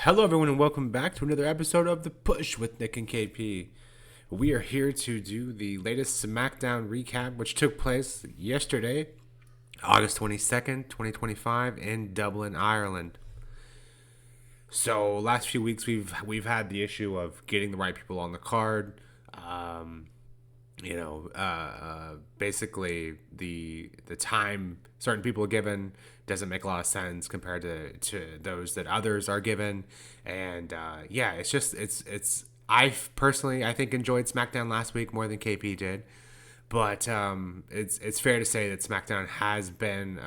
Hello, everyone, and welcome back to another episode of The Push with Nick and KP. We are here to do the latest SmackDown recap, which took place yesterday, August 22nd, 2025, in Dublin, Ireland. So, last few weeks we've had the issue of getting the right people on the card. Basically the time certain people are given doesn't make a lot of sense compared to those that others are given, and it's I personally I think enjoyed SmackDown last week more than KP did, but it's fair to say that SmackDown has been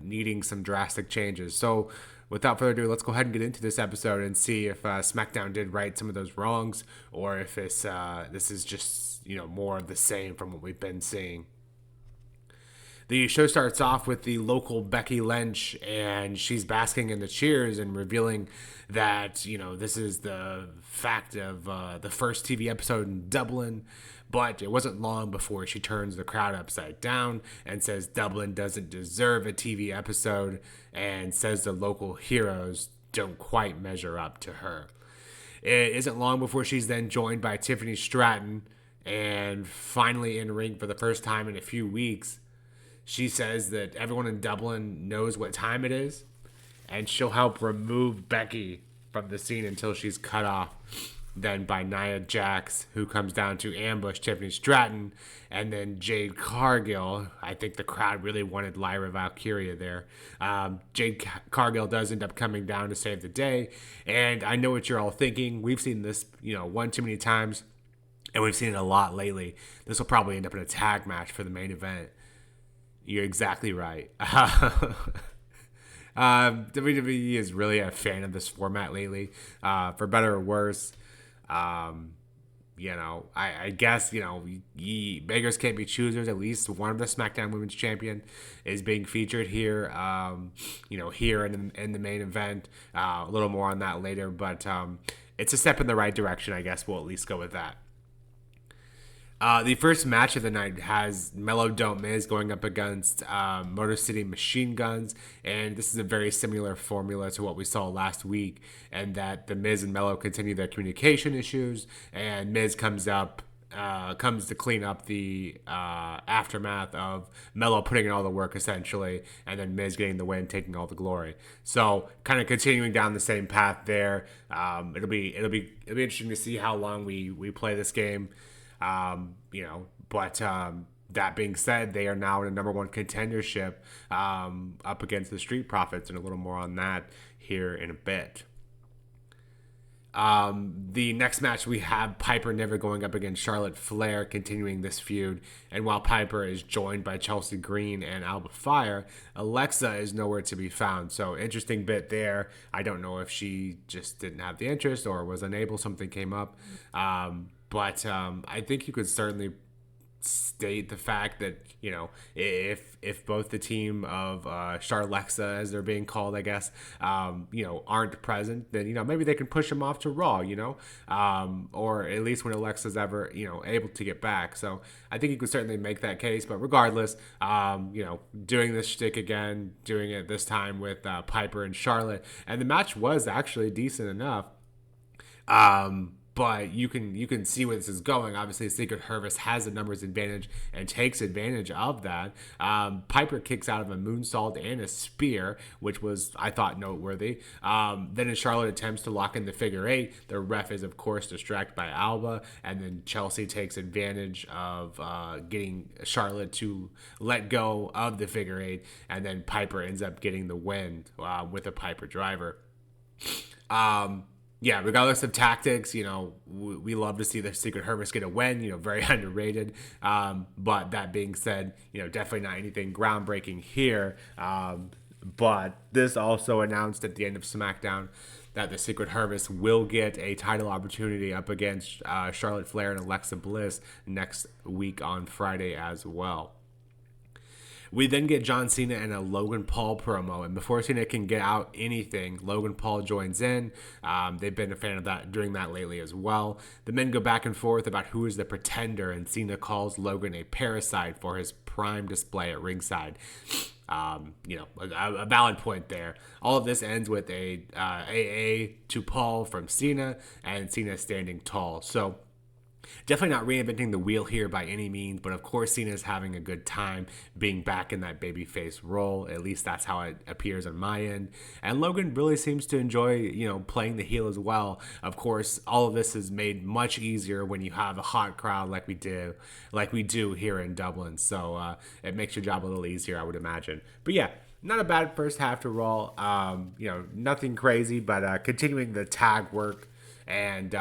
needing some drastic changes. So without further ado, let's go ahead and get into this episode and see if SmackDown did right some of those wrongs, or if this is just more of the same from what we've been seeing. The show starts off with the local Becky Lynch, and she's basking in the cheers and revealing that, this is the fact of the first TV episode in Dublin. But it wasn't long before she turns the crowd upside down and says Dublin doesn't deserve a TV episode, and says the local heroes don't quite measure up to her. It isn't long before she's then joined by Tiffany Stratton, and finally in ring for the first time in a few weeks. She says that everyone in Dublin knows what time it is, and she'll help remove Becky from the scene until she's cut off. Then by Nia Jax, who comes down to ambush Tiffany Stratton, and then Jade Cargill. I think the crowd really wanted Lyra Valkyria there. Jade Cargill does end up coming down to save the day, and I know what you're all thinking. We've seen this, one too many times, and we've seen it a lot lately. This will probably end up in a tag match for the main event. You're exactly right. WWE is really a fan of this format lately, for better or worse. I guess, beggars can't be choosers. At least one of the SmackDown Women's Champion is being featured here, here in the main event. A little more on that later, but it's a step in the right direction, I guess. We'll at least go with that. The first match of the night has Mello Don't Miz going up against Motor City Machine Guns, and this is a very similar formula to what we saw last week, and that the Miz and Mello continue their communication issues, and Miz comes to clean up the aftermath of Mello putting in all the work essentially, and then Miz getting the win, taking all the glory. So kind of continuing down the same path there. It'll be interesting to see how long we play this game. That being said, they are now in a number one contendership up against the Street Profits, and a little more on that here in a bit. The next match we have Piper Niven going up against Charlotte Flair, continuing this feud. And while Piper is joined by Chelsea Green and Alba Fire, Alexa is nowhere to be found. So interesting bit there. I don't know if she just didn't have the interest or was unable. Something came up. But I think you could certainly state the fact that, if both the team of Charlexa, as they're being called, I guess, aren't present, then, maybe they can push them off to Raw, or at least when Alexa's ever, able to get back. So I think you could certainly make that case. But regardless, doing this shtick again, doing it this time with Piper and Charlotte. And the match was actually decent enough. But you can see where this is going. Obviously, Secret Service has a numbers advantage and takes advantage of that. Piper kicks out of a moonsault and a spear, which was, I thought, noteworthy. Then as Charlotte attempts to lock in the figure eight, the ref is, of course, distracted by Alba. And then Chelsea takes advantage of getting Charlotte to let go of the figure eight. And then Piper ends up getting the win with a Piper driver. Regardless of tactics, we love to see the Secret Service get a win, very underrated. But that being said, definitely not anything groundbreaking here. But this also announced at the end of SmackDown that the Secret Service will get a title opportunity up against Charlotte Flair and Alexa Bliss next week on Friday as well. We then get John Cena and a Logan Paul promo, and before Cena can get out anything, Logan Paul joins in. They've been a fan of that during that lately as well. The men go back and forth about who is the pretender, and Cena calls Logan a parasite for his prime display at ringside. a valid point there. All of this ends with a AA to Paul from Cena, and Cena standing tall. So definitely not reinventing the wheel here by any means, but of course Cena's having a good time being back in that babyface role. At least that's how it appears on my end. And Logan really seems to enjoy, playing the heel as well. Of course, all of this is made much easier when you have a hot crowd like we do here in Dublin. So it makes your job a little easier, I would imagine. But yeah, not a bad first half to Raw. Nothing crazy, but continuing the tag work and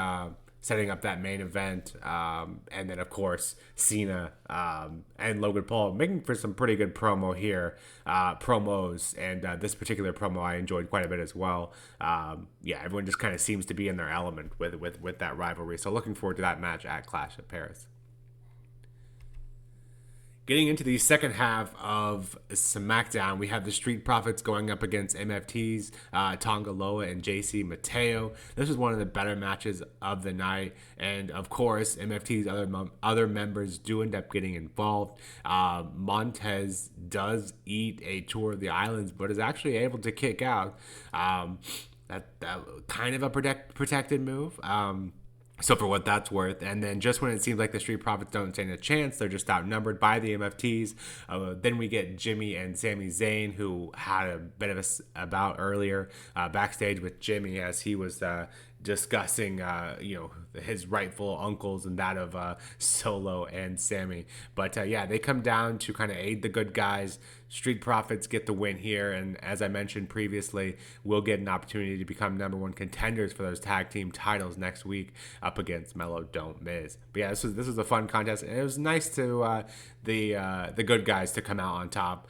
setting up that main event. And then, of course, Cena and Logan Paul making for some pretty good promo here. Promos. And this particular promo I enjoyed quite a bit as well. Everyone just kind of seems to be in their element with that rivalry. So looking forward to that match at Clash of Paris. Getting into the second half of SmackDown, we have the Street Profits going up against MFTs, Tonga Loa and JC Mateo. This was one of the better matches of the night, and of course, MFT's other members do end up getting involved. Montez does eat a tour of the islands, but is actually able to kick out. That kind of a protected move. So for what that's worth, and then just when it seems like the Street Profits don't stand a chance, they're just outnumbered by the MFTs. Then we get Jimmy and Sami Zayn, who had a bit of a bout earlier backstage with Jimmy as he was discussing, his rightful uncles and that of Solo and Sammy. But they come down to kind of aid the good guys. Street Profits get the win here, and as I mentioned previously, we'll get an opportunity to become number one contenders for those tag team titles next week up against Mello Don't Miz. But yeah, this was a fun contest, and it was nice to the good guys to come out on top.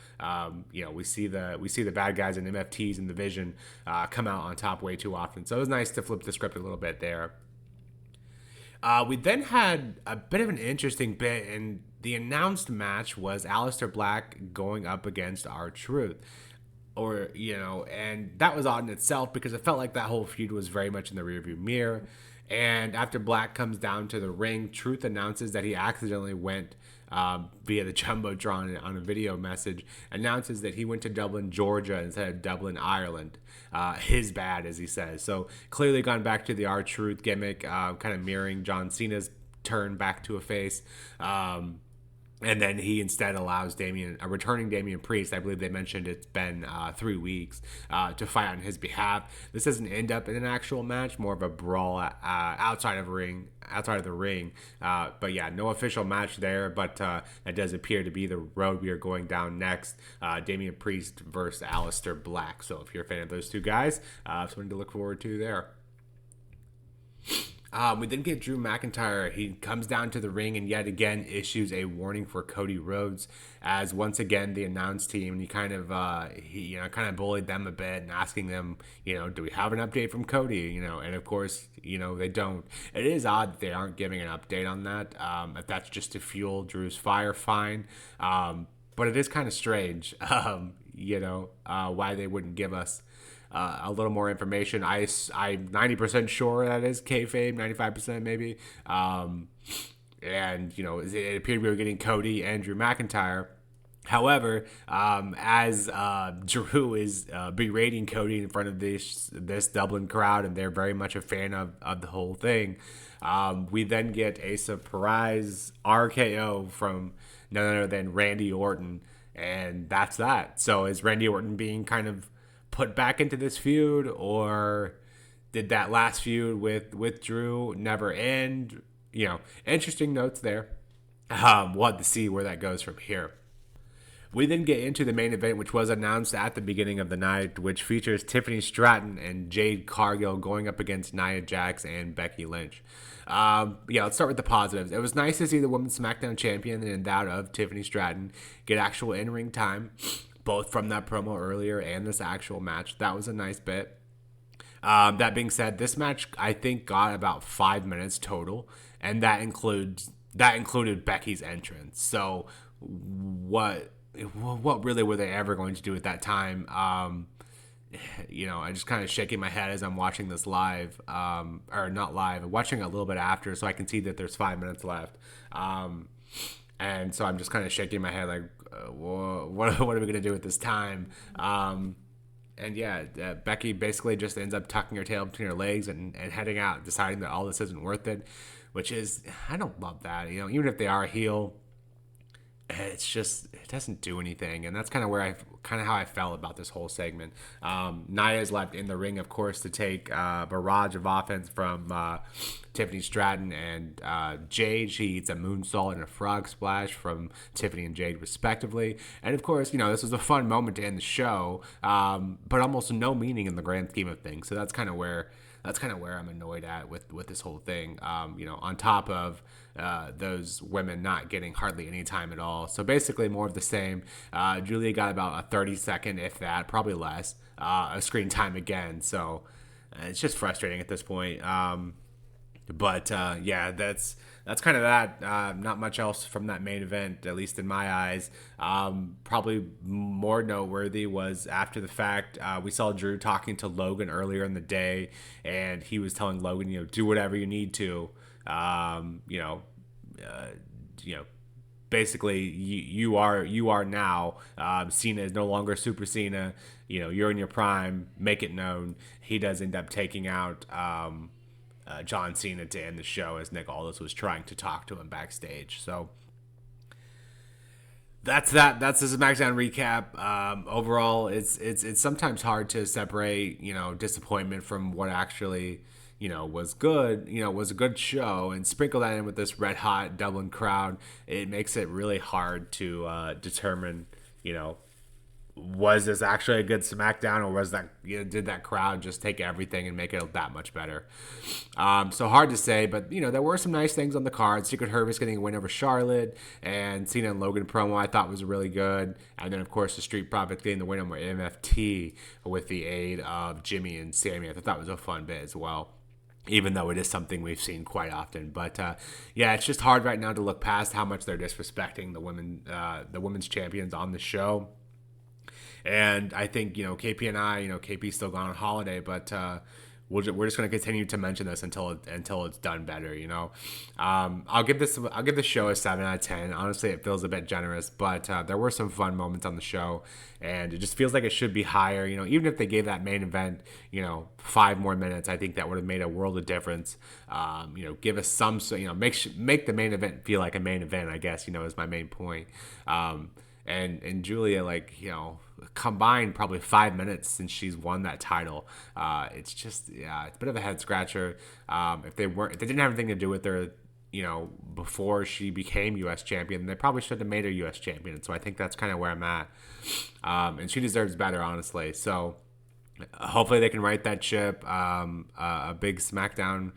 We see the bad guys and MFTs in the Vision come out on top way too often, so it was nice to flip the script a little bit there. We then had a bit of an interesting bit, and the announced match was Aleister Black going up against R-Truth. And that was odd in itself because it felt like that whole feud was very much in the rearview mirror. And after Black comes down to the ring, Truth announces that he accidentally went via the Jumbotron on a video message, announces that he went to Dublin, Georgia instead of Dublin, Ireland. His bad, as he says. So clearly gone back to the R-Truth gimmick, kind of mirroring John Cena's turn back to a face. And then he instead allows a returning Damian Priest, I believe they mentioned it's been 3 weeks, to fight on his behalf. This doesn't end up in an actual match, more of a brawl outside of the ring. But yeah, no official match there, but that does appear to be the road we are going down next. Damian Priest versus Aleister Black. So if you're a fan of those two guys, something to look forward to there. We then get Drew McIntyre. He comes down to the ring and yet again issues a warning for Cody Rhodes, as once again the announce team, he kind of bullied them a bit and asking them, do we have an update from Cody? And of course, they don't. It is odd that they aren't giving an update on that. If that's just to fuel Drew's fire, fine. But it is kind of strange, why they wouldn't give us a little more information. I'm 90% sure that is kayfabe, 95% maybe. It appeared we were getting Cody and Drew McIntyre. However, as Drew is berating Cody in front of this Dublin crowd, and they're very much a fan of the whole thing, we then get a surprise RKO from none other than Randy Orton, and that's that. So is Randy Orton being kind of put back into this feud, or did that last feud with Drew never end? Interesting notes there. We'll have to see where that goes from here. We then get into the main event, which was announced at the beginning of the night, which features Tiffany Stratton and Jade Cargill going up against Nia Jax and Becky Lynch. Let's start with the positives. It was nice to see the Women's SmackDown champion and that of Tiffany Stratton get actual in-ring time, both from that promo earlier and this actual match. That was a nice bit. That being said, this match, I think, got about 5 minutes total, and that included Becky's entrance. So what really were they ever going to do at that time? I just kind of shaking my head as I'm watching this live, or not live, watching a little bit after, so I can see that there's 5 minutes left. And so I'm just kind of shaking my head like, what are we gonna do at this time? And yeah, Becky basically just ends up tucking her tail between her legs and heading out, deciding that all this isn't worth it, which is, I don't love that. Even if they are a heel, it's just, it doesn't do anything, and that's kind of how I felt about this whole segment. Nia is left in the ring, of course, to take a barrage of offense from Tiffany Stratton and Jade. She eats a moonsault and a frog splash from Tiffany and Jade, respectively. And of course, this was a fun moment to end the show, but almost no meaning in the grand scheme of things. So that's kind of where I'm annoyed at with this whole thing. On top of those women not getting hardly any time at all. So basically more of the same. Julia got about a 30-second, if that, probably less, of screen time again. So it's just frustrating at this point. Yeah, that's kind of that. Not much else from that main event, at least in my eyes. Probably more noteworthy was after the fact, we saw Drew talking to Logan earlier in the day, and he was telling Logan, do whatever you need to. Basically, you are now. Cena is no longer Super Cena. You're in your prime. Make it known. He does end up taking out John Cena to end the show, as Nick Aldis was trying to talk to him backstage. So that's that. That's the SmackDown recap. Overall, it's sometimes hard to separate disappointment from what actually was good. Was a good show, and sprinkle that in with this red hot Dublin crowd. It makes it really hard to determine was this actually a good SmackDown, or was that did that crowd just take everything and make it that much better? So hard to say, but there were some nice things on the card. Secret Service getting a win over Charlotte, and Cena and Logan promo I thought was really good, and then of course the Street Profits getting the win over MFT with the aid of Jimmy and Sammy. I thought that was a fun bit as well, even though it is something we've seen quite often. But yeah, it's just hard right now to look past how much they're disrespecting the women's champions on the show. And I think KP and I, KP's still gone on holiday, but we're just going to continue to mention this until it's done better. I'll give the show a 7 out of 10. Honestly, it feels a bit generous, but there were some fun moments on the show, and it just feels like it should be higher. Even if they gave that main event 5 more minutes, I think that would have made a world of difference. Give us some, make the main event feel like a main event, I guess, is my main point. And Julia, combined probably 5 minutes since she's won that title. It's just, it's a bit of a head scratcher. If they didn't have anything to do with her, before she became U.S. champion, they probably should have made her U.S. champion. So I think that's kind of where I'm at. And she deserves better, honestly. So hopefully they can right that ship. A big SmackDown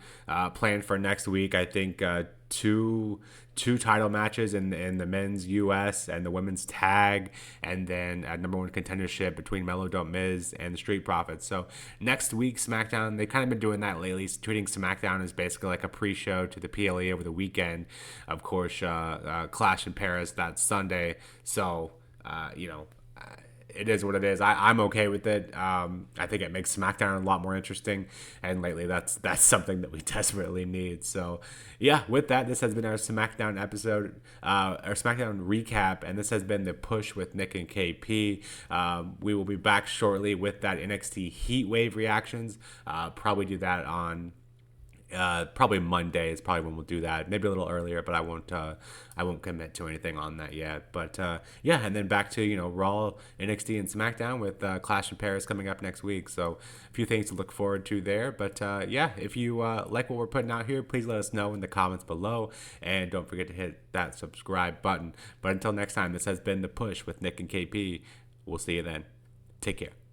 planned for next week. I think two title matches in the men's US and the women's tag, and then a number one contendership between Melo Dope Miz and the Street Profits. So next week SmackDown, they've kind of been doing that lately, treating SmackDown as basically like a pre-show to the PLE over the weekend. Of course, Clash in Paris that Sunday. So it is what it is. I'm okay with it. I think it makes SmackDown a lot more interesting, and lately that's something that we desperately need. So yeah, with that, this has been our SmackDown episode, our SmackDown recap, and this has been the push with Nick and KP. We will be back shortly with that NXT Heat Wave reactions. Probably do that on probably Monday is probably when we'll do that. Maybe a little earlier, but I won't commit to anything on that yet. But yeah, and then back to Raw, NXT, and SmackDown with Clash in Paris coming up next week. So a few things to look forward to there. But yeah, if you like what we're putting out here, please let us know in the comments below, and don't forget to hit that subscribe button. But until next time, this has been The Push with Nick and KP. We'll see you then. Take care.